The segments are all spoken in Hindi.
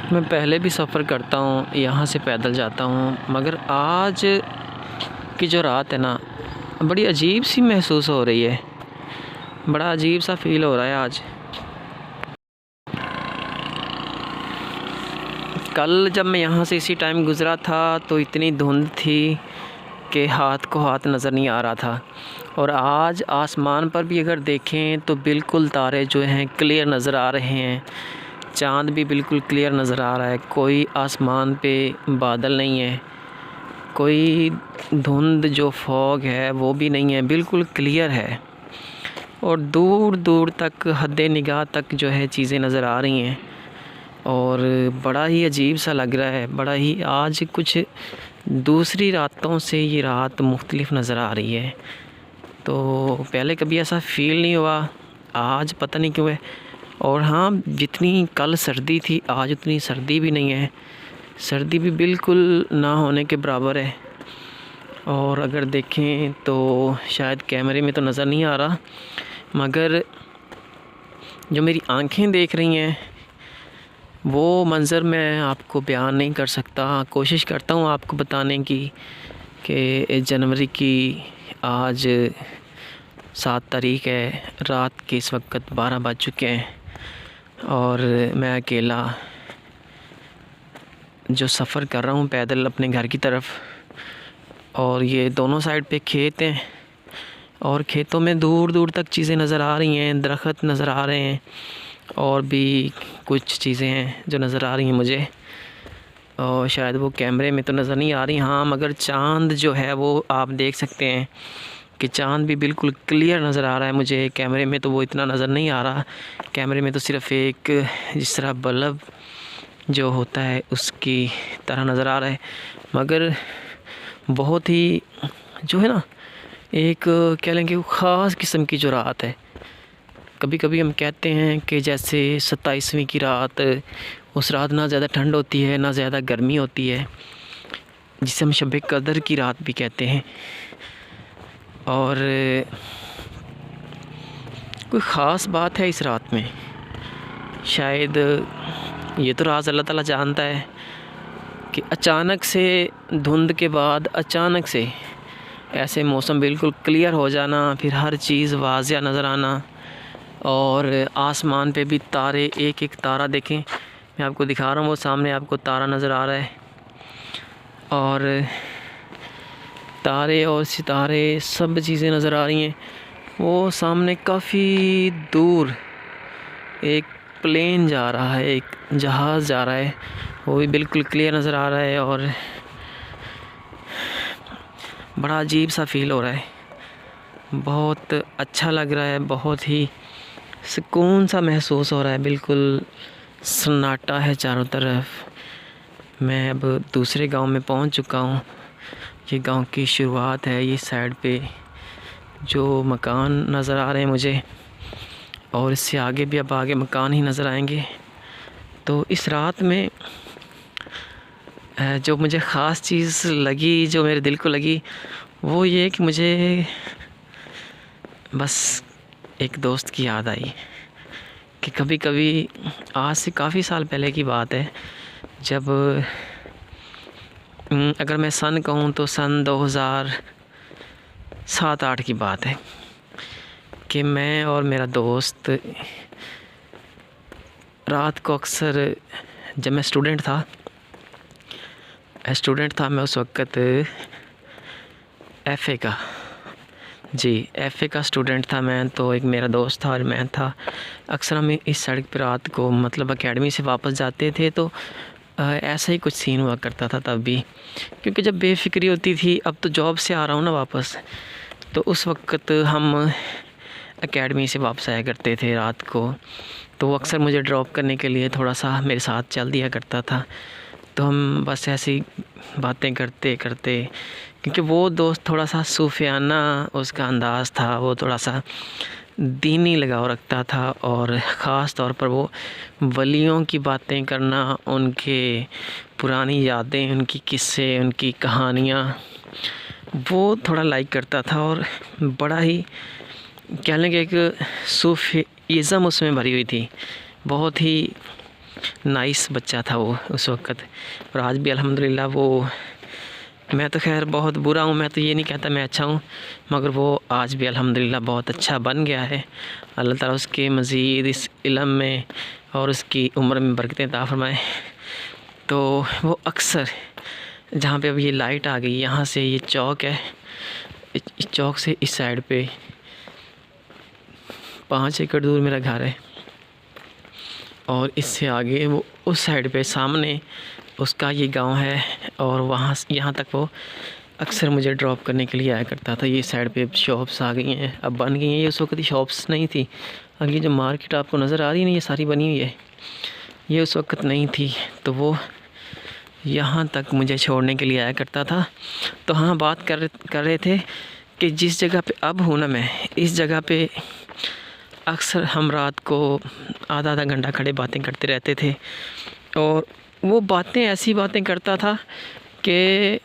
मैं पहले भी सफ़र करता हूँ, यहाँ से पैदल जाता हूँ, मगर आज की जो रात है ना, बड़ी अजीब सी महसूस हो रही है। बड़ा अजीब सा फ़ील हो रहा है आज। कल जब मैं यहाँ से इसी टाइम गुज़रा था तो इतनी धुंध थी कि हाथ को हाथ नज़र नहीं आ रहा था, और आज आसमान पर भी अगर देखें तो बिल्कुल तारे जो हैं क्लियर नज़र आ रहे हैं। चाँद भी बिल्कुल क्लियर नज़र आ रहा है। कोई आसमान पे बादल नहीं है, कोई धुंध जो फॉग है वो भी नहीं है, बिल्कुल क्लियर है। और दूर दूर तक हद्दे निगाह तक जो है चीज़ें नज़र आ रही हैं, और बड़ा ही अजीब सा लग रहा है। बड़ा ही आज कुछ दूसरी रातों से ये रात मुख्तलिफ़ नज़र आ रही है। तो पहले कभी ऐसा फ़ील नहीं हुआ, आज पता नहीं क्यों है। और हाँ, जितनी कल सर्दी थी आज उतनी सर्दी भी नहीं है। सर्दी भी बिल्कुल ना होने के बराबर है। और अगर देखें तो शायद कैमरे में तो नज़र नहीं आ रहा, मगर जो मेरी आंखें देख रही हैं वो मंज़र मैं आपको बयान नहीं कर सकता। कोशिश करता हूँ आपको बताने की कि जनवरी की आज 7 तारीख़ है, रात के इस वक्त 12 बज चुके हैं, और मैं अकेला जो सफ़र कर रहा हूँ पैदल अपने घर की तरफ। और ये दोनों साइड पे खेत हैं, और खेतों में दूर दूर तक चीज़ें नज़र आ रही हैं, दरख्त नज़र आ रहे हैं, और भी कुछ चीज़ें हैं जो नज़र आ रही हैं मुझे, और शायद वो कैमरे में तो नज़र नहीं आ रही। हाँ, मगर चाँद जो है वो आप देख सकते हैं कि चाँद भी बिल्कुल क्लियर नज़र आ रहा है मुझे। कैमरे में तो वो इतना नज़र नहीं आ रहा। कैमरे में तो सिर्फ़ एक जिस तरह बल्ब जो होता है उसकी तरह नज़र आ रहा है, मगर बहुत ही जो है ना, एक कह लेंगे ख़ास किस्म की जो रात है। कभी कभी हम कहते हैं कि जैसे 27वीं की रात, उस रात ना ज़्यादा ठंड होती है ना ज़्यादा गर्मी होती है, जिसे हम शब कदर की रात भी कहते हैं। और कोई ख़ास बात है इस रात में, शायद ये तो राज़ अल्लाह ताला जानता है कि अचानक से धुंध के बाद अचानक से ऐसे मौसम बिल्कुल क्लियर हो जाना, फिर हर चीज़ वाज़िया नज़र आना, और आसमान पे भी तारे, एक एक तारा देखें, मैं आपको दिखा रहा हूँ, वो सामने आपको तारा नज़र आ रहा है। और तारे और सितारे सब चीज़ें नज़र आ रही हैं। वो सामने काफ़ी दूर एक प्लेन जा रहा है, एक जहाज़ जा रहा है, वो भी बिल्कुल क्लियर नज़र आ रहा है, और बड़ा अजीब सा फ़ील हो रहा है। बहुत अच्छा लग रहा है, बहुत ही सुकून सा महसूस हो रहा है। बिल्कुल सन्नाटा है चारों तरफ। मैं अब दूसरे गांव में पहुंच चुका हूं। ये गांव की शुरुआत है। ये साइड पे जो मकान नज़र आ रहे हैं मुझे, और इससे आगे भी अब आगे मकान ही नज़र आएंगे। तो इस रात में जो मुझे ख़ास चीज़ लगी, जो मेरे दिल को लगी, वो ये कि मुझे बस एक दोस्त की याद आई कि कभी कभी, आज से काफ़ी साल पहले की बात है, जब अगर मैं सन कहूँ तो सन 2007-8 की बात है, कि मैं और मेरा दोस्त रात को अक्सर, जब मैं स्टूडेंट था मैं उस वक्त एफ़ए का स्टूडेंट था मैं। तो एक मेरा दोस्त था और मैं था। अक्सर हम इस सड़क पर रात को मतलब एकेडमी से वापस जाते थे, तो ऐसा ही कुछ सीन हुआ करता था तब भी, क्योंकि जब बेफ़िक्री होती थी। अब तो जॉब से आ रहा हूँ ना वापस, तो उस वक्त हम एकेडमी से वापस आया करते थे रात को। तो वो अक्सर मुझे ड्रॉप करने के लिए थोड़ा सा मेरे साथ चल दिया करता था। तो हम बस ऐसी बातें करते करते, क्योंकि वो दोस्त थोड़ा सा सूफियाना उसका अंदाज़ था, वो थोड़ा सा दीनी लगाव रखता था, और ख़ास तौर पर वो वलियों की बातें करना, उनके पुरानी यादें, उनकी किस्से, उनकी कहानियाँ, वो थोड़ा लाइक करता था। और बड़ा ही कह लें कि एक सूफीज़्म उसमें भरी हुई थी। बहुत ही नाइस बच्चा था वो उस वक़्त। और आज भी अल्हम्दुलिल्लाह वो, मैं तो खैर बहुत बुरा हूँ, मैं तो ये नहीं कहता मैं अच्छा हूँ, मगर वो आज भी अल्हम्दुलिल्लाह बहुत अच्छा बन गया है। अल्लाह ताला उसके मज़ीद इस इल्म में और उसकी उम्र में बरकतें अता फ़रमाए। तो वो अक्सर जहाँ पे अब ये लाइट आ गई, यहाँ से ये चौक है, इस चौक से इस साइड पे 5 एकड़ दूर मेरा घर है, और इससे आगे वो उस साइड पे सामने उसका ये गांव है, और वहाँ से यहाँ तक वो अक्सर मुझे ड्रॉप करने के लिए आया करता था। ये साइड पे शॉप्स आ गई हैं, अब बन गई हैं, ये उस वक्त शॉप्स नहीं थी। अब ये जो मार्केट आपको नज़र आ रही है ना, ये सारी बनी हुई है, ये उस वक्त नहीं थी। तो वो यहाँ तक मुझे छोड़ने के लिए आया करता था। तो हाँ, बात कर रहे थे कि जिस जगह पे अब हूँ ना मैं, इस जगह पे अक्सर हम रात को आधा आधा घंटा खड़े बातें करते रहते थे, और वो बातें ऐसी बातें करता था कि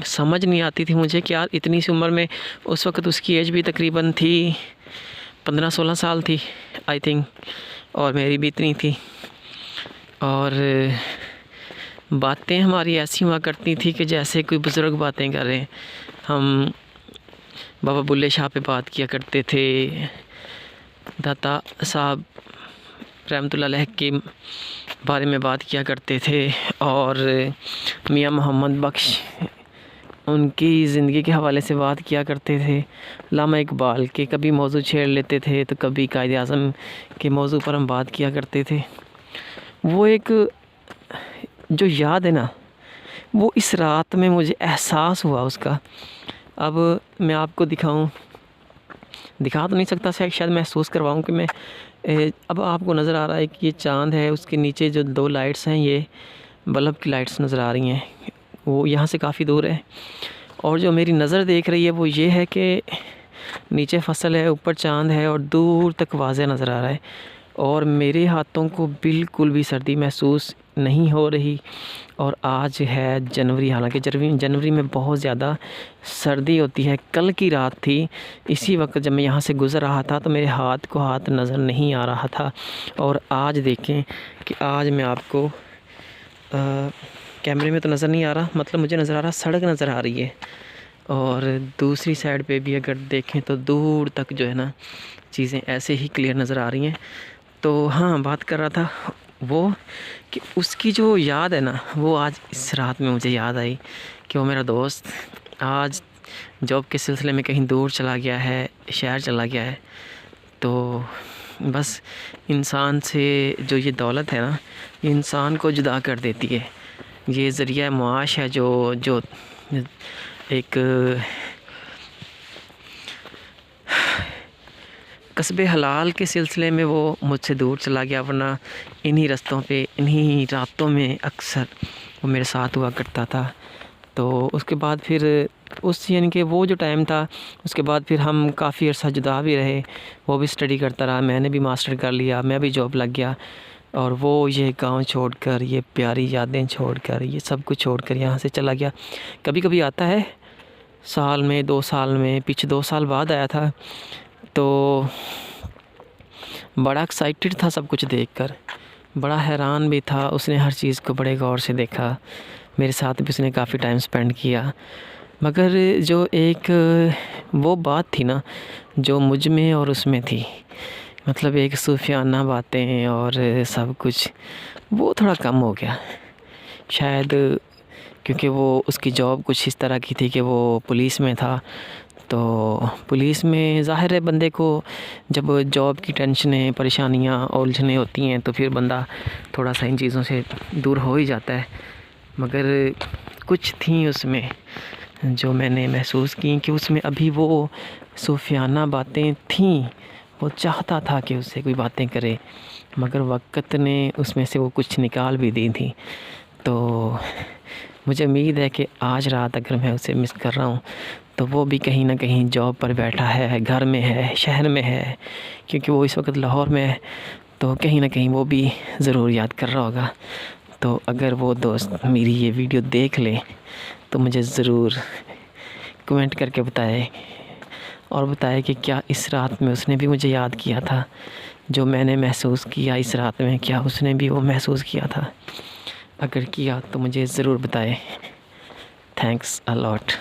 समझ नहीं आती थी मुझे कि यार इतनी सी उम्र में, उस वक्त उसकी एज भी तकरीबन थी 15-16 साल थी आई थिंक, और मेरी भी इतनी थी। और बातें हमारी ऐसी हुआ करती थी कि जैसे कोई बुज़ुर्ग बातें कर रहे हैं। हम बाबा बुल्ले शाह पे बात किया करते थे, दाता साहब रहमतुल्लाह अलैह के बारे में बात किया करते थे, और मियाँ मोहम्मद बख्श उनकी ज़िंदगी के हवाले से बात किया करते थे, अल्लामा इकबाल के कभी मौजू छेड़ लेते थे, तो कभी कायदे आज़म के मौजू पर हम बात किया करते थे। वो एक जो याद है ना, वो इस रात में मुझे एहसास हुआ उसका। अब मैं आपको दिखा तो नहीं सकता, शायद महसूस करवाऊँ कि मैं अब आपको नज़र आ रहा है कि ये चाँद है, उसके नीचे जो 2 लाइट्स हैं, ये बल्ब की लाइट्स नज़र आ रही हैं, वो यहाँ से काफ़ी दूर है। और जो मेरी नज़र देख रही है वो ये है कि नीचे फसल है, ऊपर चाँद है, और दूर तक वाज़े नज़र आ रहा है, और मेरे हाथों को बिल्कुल भी सर्दी महसूस नहीं हो रही। और आज है जनवरी, हालांकि जनवरी में बहुत ज़्यादा सर्दी होती है। कल की रात थी, इसी वक्त जब मैं यहाँ से गुज़र रहा था तो मेरे हाथ को हाथ नज़र नहीं आ रहा था। और आज देखें कि आज मैं आपको कैमरे में तो नज़र नहीं आ रहा, मतलब मुझे नज़र आ रहा, सड़क नज़र आ रही है, और दूसरी साइड पे भी अगर देखें तो दूर तक जो है ना, चीज़ें ऐसे ही क्लियर नज़र आ रही हैं। तो हाँ, बात कर रहा था वो कि उसकी जो याद है ना, वो आज इस रात में मुझे याद आई कि वो मेरा दोस्त आज जॉब के सिलसिले में कहीं दूर चला गया है, शहर चला गया है। तो बस इंसान से जो ये दौलत है ना, ये इंसान को जुदा कर देती है। ये ज़रिया मुआश है जो एक कस्बे हलाल के सिलसिले में वो मुझसे दूर चला गया, वरना इन्हीं रास्तों पे, इन्हीं रातों में अक्सर वो मेरे साथ हुआ करता था। तो उसके बाद फिर यानी कि वो जो टाइम था, उसके बाद फिर हम काफ़ी अर्सा जुदा भी रहे। वो भी स्टडी करता रहा, मैंने भी मास्टर कर लिया, मैं भी जॉब लग गया, और वो ये गांव छोड़कर, ये प्यारी यादें छोड़कर, ये सब कुछ छोड़कर यहाँ से चला गया। कभी कभी आता है साल में, 2 साल में, पीछे 2 साल बाद आया था, तो बड़ा एक्साइटेड था सब कुछ देखकर, बड़ा हैरान भी था। उसने हर चीज़ को बड़े गौर से देखा, मेरे साथ भी उसने काफ़ी टाइम स्पेंड किया। मगर जो एक वो बात थी ना, जो मुझ में और उसमें थी, मतलब एक सूफियाना बातें और सब कुछ, वो थोड़ा कम हो गया शायद, क्योंकि वो उसकी जॉब कुछ इस तरह की थी कि वो पुलिस में था। तो पुलिस में ज़ाहिर है बंदे को जब जॉब की टेंशनें, परेशानियाँ, उलझनें होती हैं, तो फिर बंदा थोड़ा सा इन चीज़ों से दूर हो ही जाता है। मगर कुछ थी उसमें जो मैंने महसूस की कि उसमें अभी वो सूफियाना बातें थीं। वो चाहता था कि उससे कोई बातें करे, मगर वक़्त ने उसमें से वो कुछ निकाल भी दी थी। तो मुझे उम्मीद है कि आज रात अगर मैं उसे मिस कर रहा हूँ, तो वो भी कहीं ना कहीं जॉब पर बैठा है, घर में है, शहर में है, क्योंकि वो इस वक्त लाहौर में है। तो कहीं ना कहीं वो भी ज़रूर याद कर रहा होगा। तो अगर वो दोस्त मेरी ये वीडियो देख ले तो मुझे ज़रूर कमेंट करके बताए, और बताए कि क्या इस रात में उसने भी मुझे याद किया था, जो मैंने महसूस किया इस रात में, क्या उसने भी वो महसूस किया था? अगर किया तो मुझे ज़रूर बताएं। Thanks a lot.